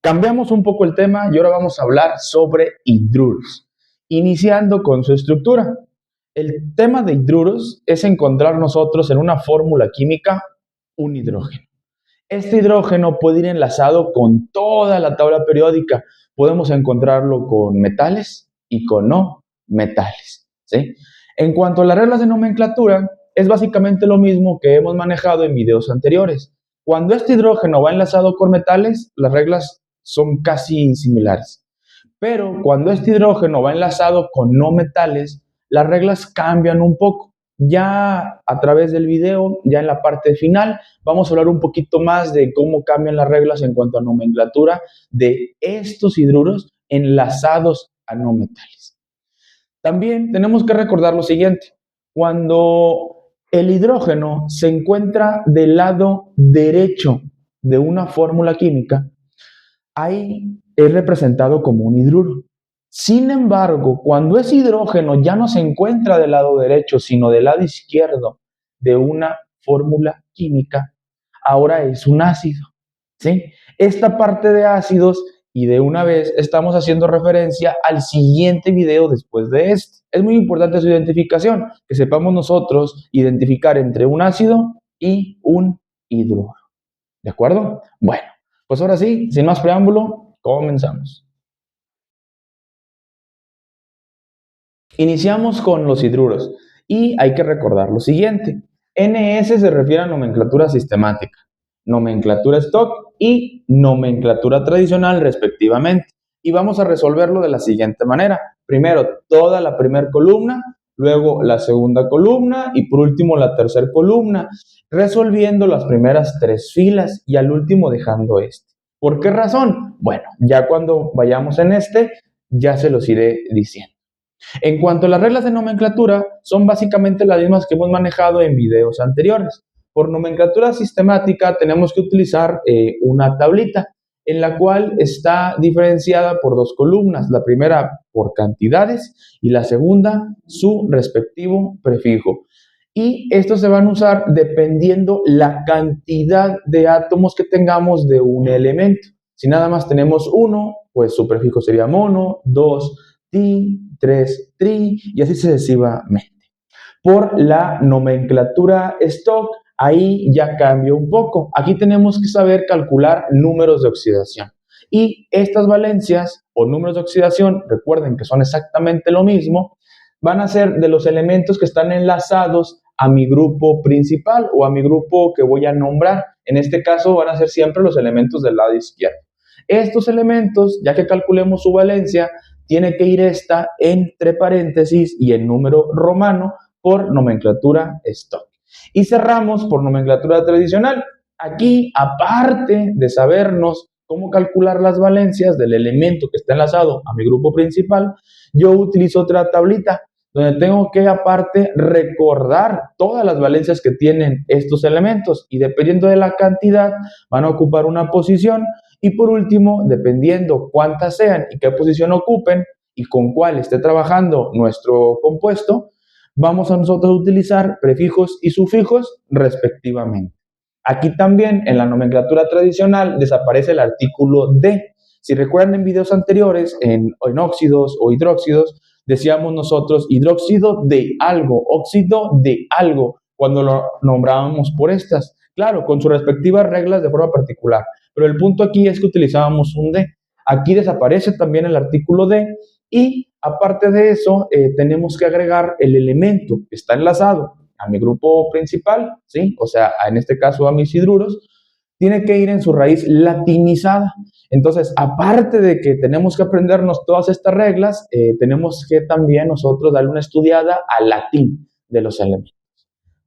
Cambiamos un poco el tema y ahora vamos a hablar sobre hidruros, iniciando con su estructura. El tema de hidruros es encontrar nosotros en una fórmula química un hidrógeno. Este hidrógeno puede ir enlazado con toda la tabla periódica. Podemos encontrarlo con metales y con no metales, ¿sí? En cuanto a las reglas de nomenclatura, es básicamente lo mismo que hemos manejado en videos anteriores. Cuando este hidrógeno va enlazado con metales, las reglas son casi similares. Pero cuando este hidrógeno va enlazado con no metales, las reglas cambian un poco. Ya a través del video, ya en la parte final, vamos a hablar un poquito más de cómo cambian las reglas en cuanto a nomenclatura de estos hidruros enlazados a no metales. También tenemos que recordar lo siguiente. Cuando el hidrógeno se encuentra del lado derecho de una fórmula química, ahí es representado como un hidruro. Sin embargo, cuando ese hidrógeno ya no se encuentra del lado derecho, sino del lado izquierdo de una fórmula química, ahora es un ácido, ¿sí? Esta parte de ácidos, y de una vez estamos haciendo referencia al siguiente video después de este. Es muy importante su identificación, que sepamos nosotros identificar entre un ácido y un hidruro. ¿De acuerdo? Bueno, pues ahora sí, sin más preámbulo, comenzamos. Iniciamos con los hidruros y hay que recordar lo siguiente. NS se refiere a nomenclatura sistemática, nomenclatura stock y nomenclatura tradicional respectivamente. Y vamos a resolverlo de la siguiente manera. Primero, toda la primera columna, luego la segunda columna y por último la tercera columna, resolviendo las primeras tres filas y al último dejando este. ¿Por qué razón? Bueno, ya cuando vayamos en este, ya se los iré diciendo. En cuanto a las reglas de nomenclatura, son básicamente las mismas que hemos manejado en videos anteriores. Por nomenclatura sistemática tenemos que utilizar una tablita en la cual está diferenciada por dos columnas, la primera por cantidades y la segunda su respectivo prefijo. Y estos se van a usar dependiendo la cantidad de átomos que tengamos de un elemento. Si nada más tenemos uno, pues su prefijo sería mono, dos, ti, 3 tri y así sucesivamente. Por la nomenclatura stock, ahí ya cambia un poco. Aquí tenemos que saber calcular números de oxidación. Y estas valencias o números de oxidación, recuerden que son exactamente lo mismo, van a ser de los elementos que están enlazados a mi grupo principal o a mi grupo que voy a nombrar. En este caso van a ser siempre los elementos del lado izquierdo. Estos elementos, ya que calculemos su valencia, tiene que ir esta entre paréntesis y en número romano por nomenclatura stock. Y cerramos por nomenclatura tradicional. Aquí, aparte de sabernos cómo calcular las valencias del elemento que está enlazado a mi grupo principal, yo utilizo otra tablita donde tengo que aparte recordar todas las valencias que tienen estos elementos y dependiendo de la cantidad van a ocupar una posición y por último, dependiendo cuántas sean y qué posición ocupen y con cuál esté trabajando nuestro compuesto, vamos a nosotros utilizar prefijos y sufijos respectivamente. Aquí también en la nomenclatura tradicional desaparece el artículo de. Si recuerdan en videos anteriores, en óxidos o hidróxidos, decíamos nosotros hidróxido de algo, óxido de algo, cuando lo nombrábamos por estas. Claro, con sus respectivas reglas de forma particular. Pero el punto aquí es que utilizábamos un de. Aquí desaparece también el artículo de y aparte de eso tenemos que agregar el elemento que está enlazado a mi grupo principal, ¿sí? O sea, en este caso a mis hidruros, tiene que ir en su raíz latinizada. Entonces, aparte de que tenemos que aprendernos todas estas reglas, tenemos que también nosotros darle una estudiada al latín de los elementos.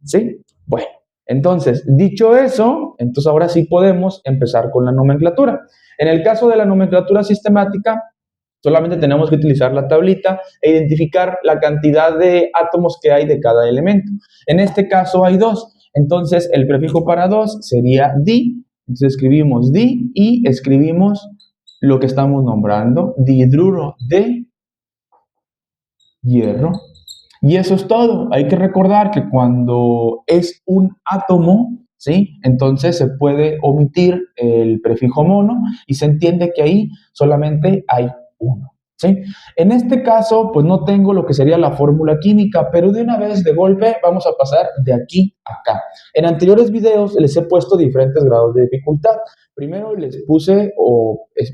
¿Sí? Bueno, entonces, dicho eso, entonces ahora sí podemos empezar con la nomenclatura. En el caso de la nomenclatura sistemática, solamente tenemos que utilizar la tablita e identificar la cantidad de átomos que hay de cada elemento. En este caso hay dos. Entonces, el prefijo para dos sería di. Entonces, escribimos di y escribimos lo que estamos nombrando, dihidruro de hierro. Y eso es todo. Hay que recordar que cuando es un átomo, ¿sí? Entonces se puede omitir el prefijo mono y se entiende que ahí solamente hay uno, ¿sí? En este caso, pues no tengo lo que sería la fórmula química, pero de una vez, de golpe, vamos a pasar de aquí a acá. En anteriores videos les he puesto diferentes grados de dificultad. Primero les puse,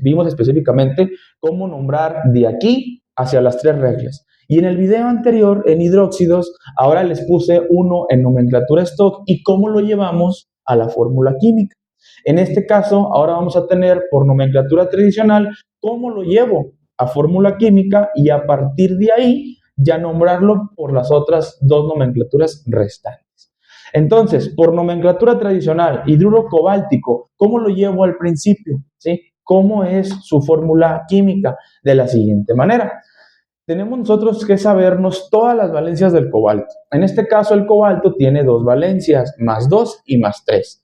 vimos específicamente cómo nombrar de aquí hacia las tres reglas. Y en el video anterior, en hidróxidos, ahora les puse uno en nomenclatura stock y cómo lo llevamos a la fórmula química. En este caso, ahora vamos a tener por nomenclatura tradicional cómo lo llevo a fórmula química y a partir de ahí ya nombrarlo por las otras dos nomenclaturas restantes. Entonces, por nomenclatura tradicional, hidruro cobáltico, ¿cómo lo llevo al principio? ¿Sí? ¿Cómo es su fórmula química? De la siguiente manera. Tenemos nosotros que sabernos todas las valencias del cobalto. En este caso, el cobalto tiene dos valencias, más 2 y más 3.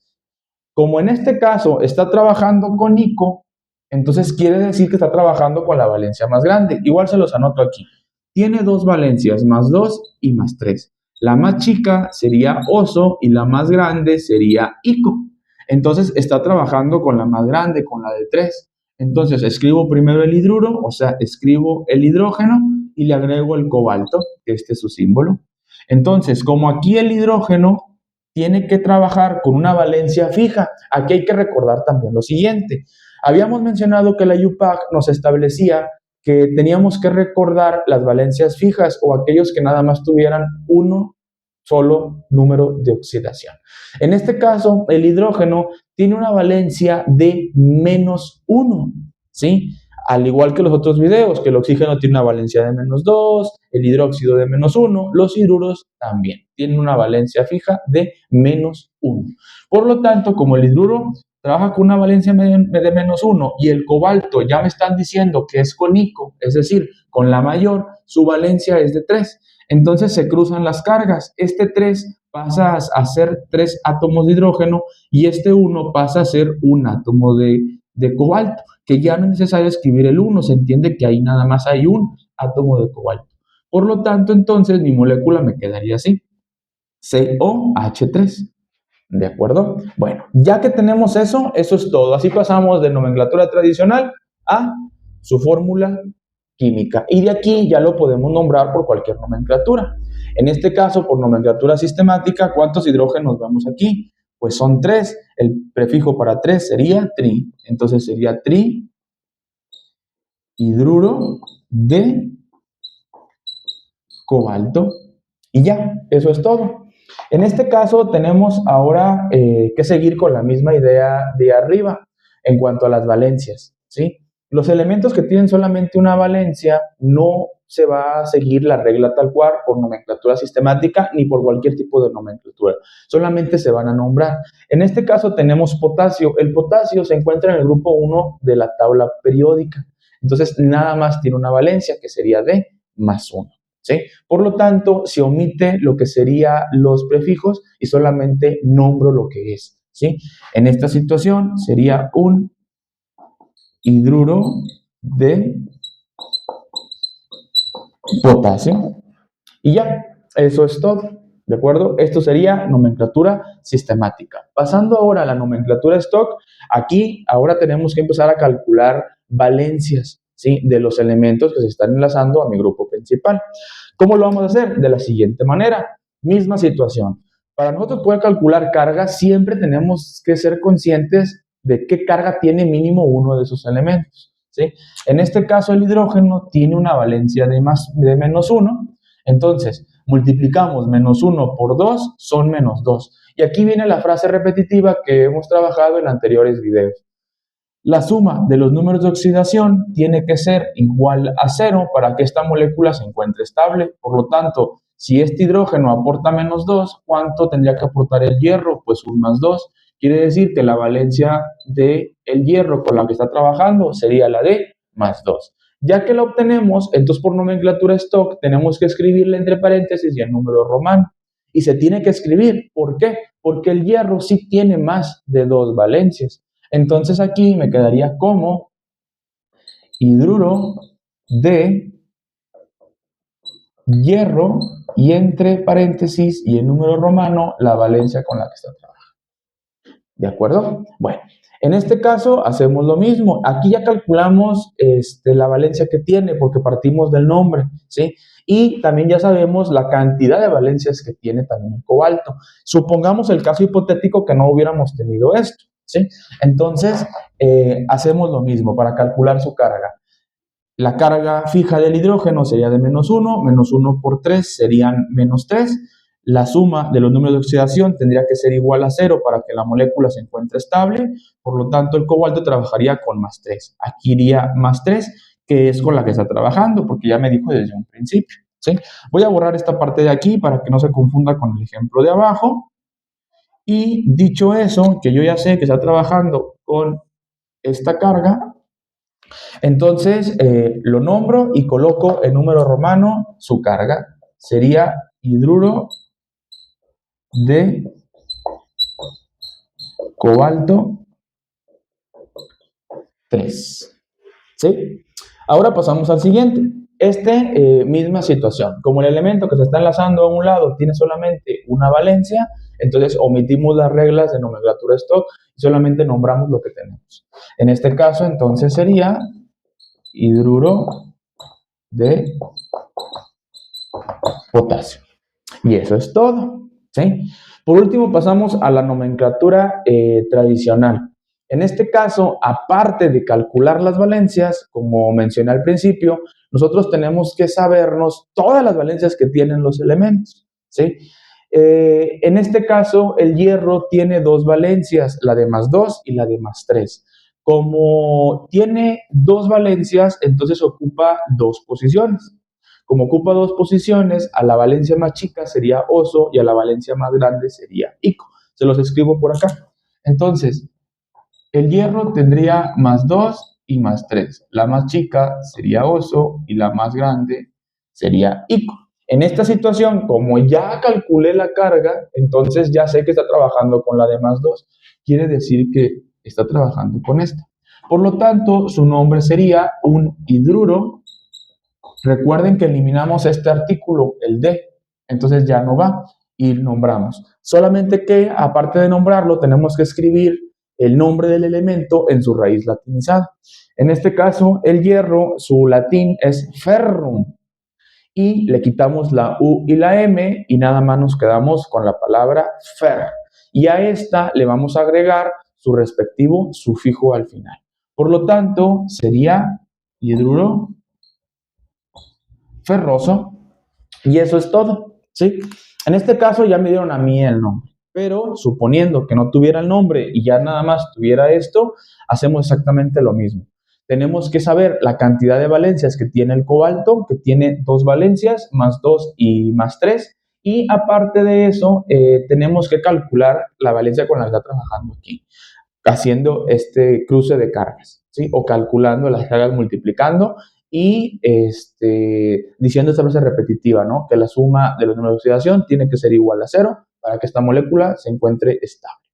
Como en este caso está trabajando con Nico, entonces quiere decir que está trabajando con la valencia más grande. Igual se los anoto aquí. Tiene dos valencias, más 2 y más 3. La más chica sería oso y la más grande sería Ico. Entonces está trabajando con la más grande, con la de 3. Entonces escribo primero el hidruro, o sea, escribo el hidrógeno y le agrego el cobalto, que este es su símbolo. Entonces, como aquí el hidrógeno tiene que trabajar con una valencia fija. Aquí hay que recordar también lo siguiente. Habíamos mencionado que la UPAC nos establecía que teníamos que recordar las valencias fijas o aquellos que nada más tuvieran uno solo número de oxidación. En este caso, el hidrógeno tiene una valencia de -1, ¿sí? Al igual que los otros videos, que el oxígeno tiene una valencia de -2, el hidróxido de -1, los hidruros también tienen una valencia fija de -1. Por lo tanto, como el hidruro trabaja con una valencia de -1 y el cobalto ya me están diciendo que es con Ico, es decir, con la mayor, su valencia es de 3. Entonces se cruzan las cargas. Este 3 pasa a ser 3 átomos de hidrógeno y este 1 pasa a ser un átomo de cobalto, que ya no es necesario escribir el 1, se entiende que ahí nada más hay un átomo de cobalto. Por lo tanto, entonces mi molécula me quedaría así, COH3. ¿De acuerdo? Bueno, ya que tenemos eso, eso es todo. Así pasamos de nomenclatura tradicional a su fórmula química. Y de aquí ya lo podemos nombrar por cualquier nomenclatura. En este caso, por nomenclatura sistemática, ¿cuántos hidrógenos vemos aquí? Pues son 3. El prefijo para 3 sería tri. Entonces sería tri hidruro de cobalto. Y ya, eso es todo. En este caso tenemos ahora que seguir con la misma idea de arriba en cuanto a las valencias, ¿sí? Los elementos que tienen solamente una valencia no se va a seguir la regla tal cual por nomenclatura sistemática ni por cualquier tipo de nomenclatura, solamente se van a nombrar. En este caso tenemos potasio. El potasio se encuentra en el grupo 1 de la tabla periódica, entonces nada más tiene una valencia que sería de +1. ¿Sí? Por lo tanto, se omite lo que serían los prefijos y solamente nombro lo que es. ¿Sí? En esta situación sería un hidruro de potasio. Y ya, eso es todo. ¿De acuerdo? Esto sería nomenclatura sistemática. Pasando ahora a la nomenclatura stock, aquí ahora tenemos que empezar a calcular valencias, ¿sí? De los elementos que se están enlazando a mi grupo principal. ¿Cómo lo vamos a hacer? De la siguiente manera. Misma situación. Para nosotros poder calcular carga, siempre tenemos que ser conscientes de qué carga tiene mínimo uno de esos elementos, ¿sí? En este caso, el hidrógeno tiene una valencia de -1. Entonces, multiplicamos -1 por 2, son -2. Y aquí viene la frase repetitiva que hemos trabajado en anteriores videos. La suma de los números de oxidación tiene que ser igual a 0 para que esta molécula se encuentre estable. Por lo tanto, si este hidrógeno aporta -2, ¿cuánto tendría que aportar el hierro? Pues un +2. Quiere decir que la valencia del hierro con la que está trabajando sería la de +2. Ya que la obtenemos, entonces por nomenclatura stock tenemos que escribirle entre paréntesis y el número romano. Y se tiene que escribir. ¿Por qué? Porque el hierro sí tiene más de 2 valencias. Entonces aquí me quedaría como hidruro de hierro y entre paréntesis y el número romano la valencia con la que está trabajando. ¿De acuerdo? Bueno, en este caso hacemos lo mismo. Aquí ya calculamos la valencia que tiene porque partimos del nombre, ¿sí? Y también ya sabemos la cantidad de valencias que tiene también el cobalto. Supongamos el caso hipotético que no hubiéramos tenido esto, ¿sí? Entonces, hacemos lo mismo para calcular su carga. La carga fija del hidrógeno sería de menos 1 por 3 serían -3. La suma de los números de oxidación tendría que ser igual a 0 para que la molécula se encuentre estable, por lo tanto el cobalto trabajaría con +3. Aquí iría +3, que es con la que está trabajando, porque ya me dijo desde un principio, ¿sí? Voy a borrar esta parte de aquí para que no se confunda con el ejemplo de abajo. Y dicho eso, que yo ya sé que está trabajando con esta carga, entonces lo nombro y coloco en número romano su carga. Sería hidruro de cobalto 3. ¿Sí? Ahora pasamos al siguiente. Misma situación. Como el elemento que se está enlazando a un lado tiene solamente una valencia, entonces omitimos las reglas de nomenclatura stock y solamente nombramos lo que tenemos. En este caso, entonces sería hidruro de potasio. Y eso es todo, ¿sí? Por último, pasamos a la nomenclatura tradicional. En este caso, aparte de calcular las valencias, como mencioné al principio, nosotros tenemos que sabernos todas las valencias que tienen los elementos, ¿sí? En este caso, el hierro tiene dos valencias, la de +2 y la de +3. Como tiene dos valencias, entonces ocupa dos posiciones. Como ocupa dos posiciones, a la valencia más chica sería oso y a la valencia más grande sería ico. Se los escribo por acá. Entonces, el hierro tendría +2 y +3. La más chica sería oso y la más grande sería ico. En esta situación, como ya calculé la carga, entonces ya sé que está trabajando con la de +2. Quiere decir que está trabajando con esta. Por lo tanto, su nombre sería un hidruro. Recuerden que eliminamos este artículo, el de, entonces ya no va y nombramos. Solamente que, aparte de nombrarlo, tenemos que escribir el nombre del elemento en su raíz latinizada. En este caso, el hierro, su latín es ferrum. Y le quitamos la U y la M y nada más nos quedamos con la palabra fer. Y a esta le vamos a agregar su respectivo sufijo al final. Por lo tanto, sería hidruro ferroso, y eso es todo, ¿sí? En este caso ya me dieron a mí el nombre, pero suponiendo que no tuviera el nombre y ya nada más tuviera esto, hacemos exactamente lo mismo. Tenemos que saber la cantidad de valencias que tiene el cobalto, que tiene dos valencias, +2 y +3, y aparte de eso, tenemos que calcular la valencia con la que está trabajando aquí, haciendo este cruce de cargas, ¿sí? O calculando las cargas multiplicando y diciendo esta frase repetitiva, ¿no? Que la suma de los números de oxidación tiene que ser igual a 0 para que esta molécula se encuentre estable.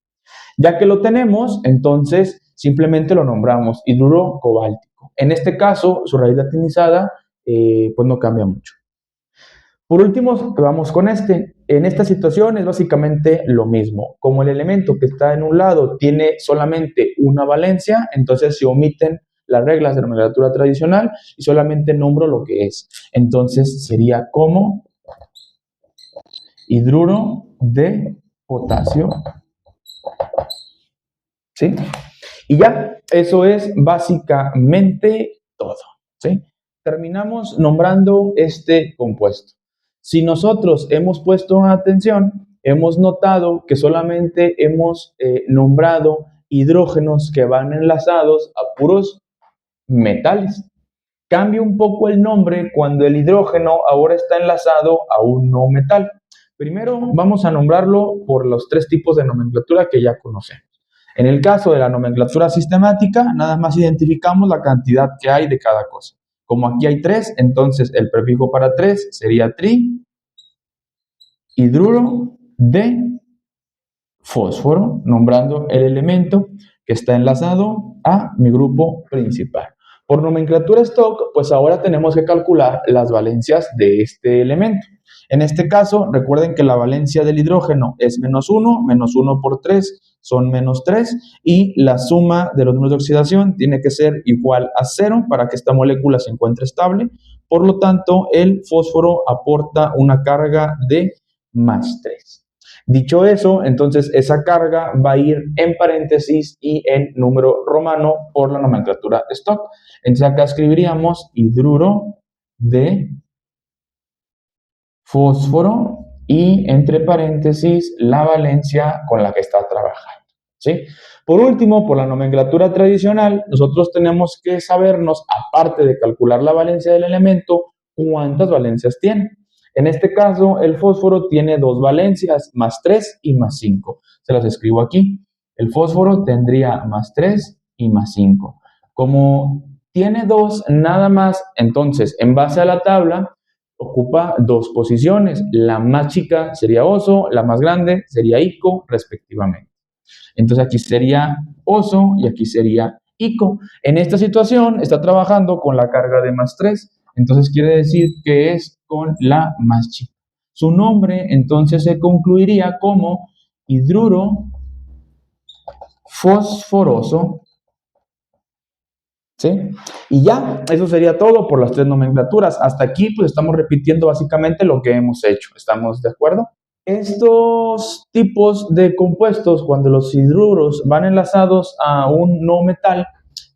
Ya que lo tenemos, entonces simplemente lo nombramos hidruro cobáltico. En este caso, su raíz latinizada pues no cambia mucho. Por último, vamos con En esta situación es básicamente lo mismo. Como el elemento que está en un lado tiene solamente una valencia, entonces se omiten las reglas de nomenclatura tradicional y solamente nombro lo que es. Entonces sería como hidruro de potasio. ¿Sí? Y ya, eso es básicamente todo. ¿Sí? Terminamos nombrando este compuesto. Si nosotros hemos puesto atención, hemos notado que solamente hemos nombrado hidrógenos que van enlazados a puros metales. Cambia un poco el nombre cuando el hidrógeno ahora está enlazado a un no metal. Primero vamos a nombrarlo por los tres tipos de nomenclatura que ya conocemos. En el caso de la nomenclatura sistemática, nada más identificamos la cantidad que hay de cada cosa. Como aquí hay 3, entonces el prefijo para 3 sería tri, hidruro de fósforo, nombrando el elemento que está enlazado a mi grupo principal. Por nomenclatura stock, pues ahora tenemos que calcular las valencias de este elemento. En este caso, recuerden que la valencia del hidrógeno es menos uno por 3 son menos 3, y la suma de los números de oxidación tiene que ser igual a 0 para que esta molécula se encuentre estable. Por lo tanto, el fósforo aporta una carga de más 3. Dicho eso, entonces esa carga va a ir en paréntesis y en número romano por la nomenclatura Stock. Entonces acá escribiríamos hidruro de fósforo y entre paréntesis la valencia con la que está trabajando, ¿sí? Por último, por la nomenclatura tradicional, nosotros tenemos que sabernos, aparte de calcular la valencia del elemento, cuántas valencias tiene. En este caso, el fósforo tiene dos valencias, más 3 y más 5. Se las escribo aquí. El fósforo tendría más 3 y más 5. Como tiene dos nada más, entonces, en base a la tabla, ocupa dos posiciones. La más chica sería oso, la más grande sería ico, respectivamente. Entonces aquí sería oso y aquí sería ico. En esta situación está trabajando con la carga de más 3, entonces quiere decir que es con la más chica. Su nombre entonces se concluiría como hidruro fosforoso, ¿sí? Y ya, eso sería todo por las tres nomenclaturas. Hasta aquí pues estamos repitiendo básicamente lo que hemos hecho. ¿Estamos de acuerdo? Estos tipos de compuestos, cuando los hidruros van enlazados a un no metal,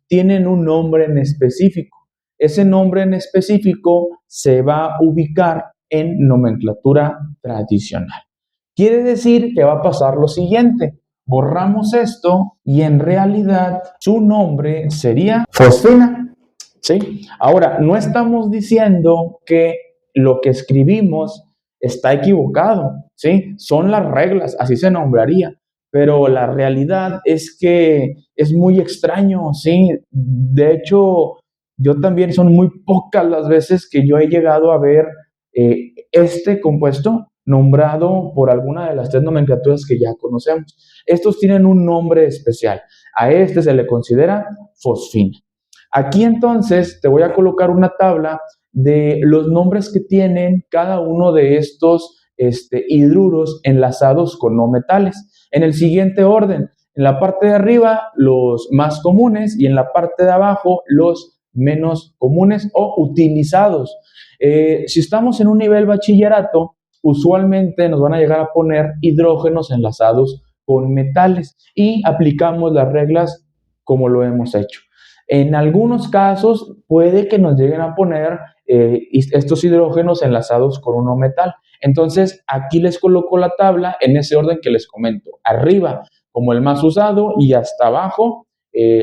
tienen un nombre en específico. Ese nombre en específico se va a ubicar en nomenclatura tradicional. Quiere decir que va a pasar lo siguiente. Borramos esto y en realidad su nombre sería fosfina. ¿Sí? Ahora, no estamos diciendo que lo que escribimos está equivocado, ¿sí? Son las reglas, así se nombraría, pero la realidad es que es muy extraño, ¿sí? De hecho, yo también son muy pocas las veces que yo he llegado a ver este compuesto nombrado por alguna de las tres nomenclaturas que ya conocemos. Estos tienen un nombre especial. A este se le considera fosfina. Aquí entonces te voy a colocar una tabla de los nombres que tienen cada uno de estos hidruros enlazados con no metales. En el siguiente orden, en la parte de arriba los más comunes y en la parte de abajo los menos comunes o utilizados. Si estamos en un nivel bachillerato, usualmente nos van a llegar a poner hidrógenos enlazados con metales y aplicamos las reglas como lo hemos hecho. En algunos casos puede que nos lleguen a poner estos hidrógenos enlazados con un no metal. Entonces aquí les coloco la tabla en ese orden que les comento. Arriba como el más usado y hasta abajo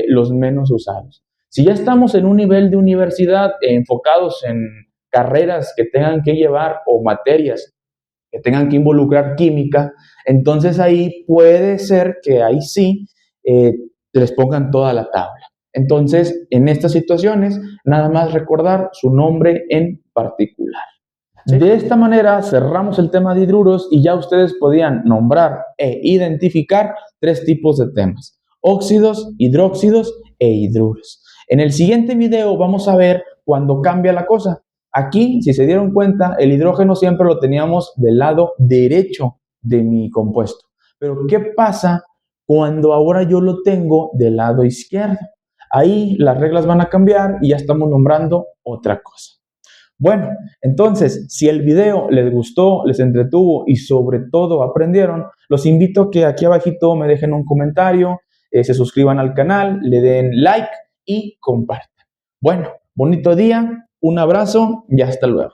los menos usados. Si ya estamos en un nivel de universidad enfocados en carreras que tengan que llevar o materias que tengan que involucrar química, entonces ahí puede ser que ahí sí les pongan toda la tabla. Entonces, en estas situaciones, nada más recordar su nombre en particular. ¿Sí? De esta manera cerramos el tema de hidruros y ya ustedes podían nombrar e identificar tres tipos de temas: óxidos, hidróxidos e hidruros. En el siguiente video vamos a ver cuando cambia la cosa. Aquí, si se dieron cuenta, el hidrógeno siempre lo teníamos del lado derecho de mi compuesto. Pero ¿qué pasa cuando ahora yo lo tengo del lado izquierdo? Ahí las reglas van a cambiar y ya estamos nombrando otra cosa. Bueno, entonces, si el video les gustó, les entretuvo y sobre todo aprendieron, los invito a que aquí abajito me dejen un comentario, se suscriban al canal, le den like y compartan. Bueno, bonito día, un abrazo y hasta luego.